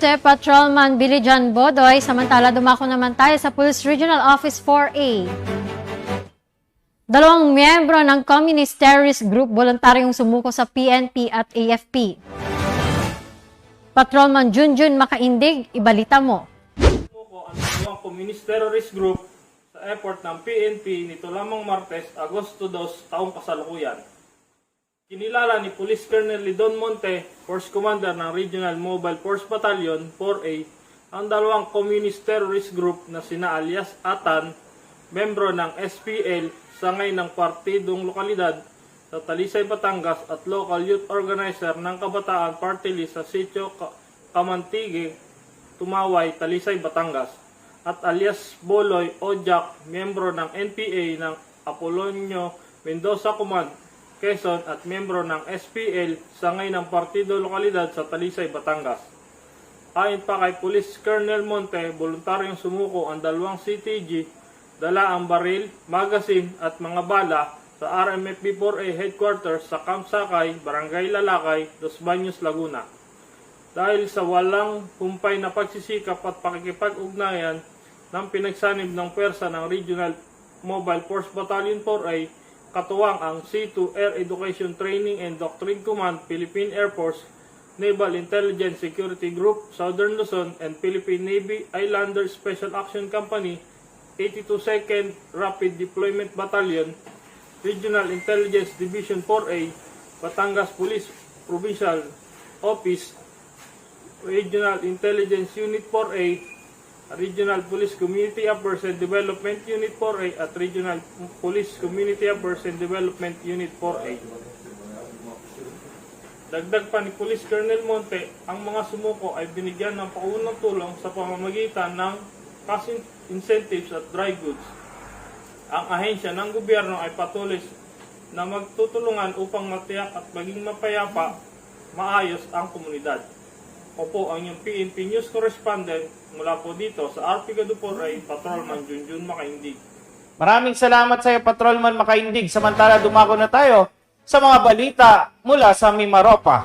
Monte Patrolman Billy John Bodoy, samantala dumako naman tayo sa Police Regional Office 4A. Dalawang miyembro ng Communist Terrorist Group voluntaryong sumuko sa PNP at AFP. Patrolman Junjun Makaindig, ibalita mo. Sumuko ang dalawang Communist Terrorist Group sa effort ng PNP nito lamang Martes, Agosto 2, taong kasalukuyan. Kinilala ni Police Colonel Lidon Monte, Force Commander ng Regional Mobile Force Battalion 4A, ang dalawang Communist Terrorist Group na sina alias Atan, membro ng SPL, sangay ng partidong lokalidad sa Talisay, Batangas at local youth organizer ng Kabataan Party List sa Sitio Kamantige, Tumaway, Talisay, Batangas, at alias Boloy o Jack, membro ng NPA ng Apolonio Mendoza Command, Quezon at membro ng SPL, sangay ng partido lokalidad sa Talisay, Batangas. Ayon pa kay Police Colonel Monte, voluntaryong sumuko ang dalawang CTG, dala ang baril, magazine at mga bala sa RMFB-4A headquarters sa Camp Sakay, Barangay Lalakay, Los Baños, Laguna. Dahil sa walang humpay na pagsisikap at pakikipag-ugnayan ng pinagsanib ng pwersa ng Regional Mobile Force Battalion 4A, katuwang ang C2 Air Education Training and Doctrine Command, Philippine Air Force, Naval Intelligence Security Group, Southern Luzon, and Philippine Navy Islander Special Action Company, 82nd Rapid Deployment Battalion, Regional Intelligence Division 4A, Batangas Police Provincial Office, Regional Intelligence Unit 4A, Regional Police Community Affairs and Development Unit 4A at Regional Police Community Affairs and Development Unit 4A. Dagdag pa ni Police Colonel Monte, ang mga sumuko ay binigyan ng paunang tulong sa pamamagitan ng cash incentives at dry goods. Ang ahensya ng gobyerno ay patuloy na magtutulungan upang matiyak at maging mapayapa, maayos ang komunidad. Opo, ang inyong PNP News Correspondent mula po dito sa RP Gaduporay, Patrolman Junjun Makaindig. Maraming salamat sa iyo, Patrolman Makaindig. Samantala, dumako na tayo sa mga balita mula sa Mimaropa.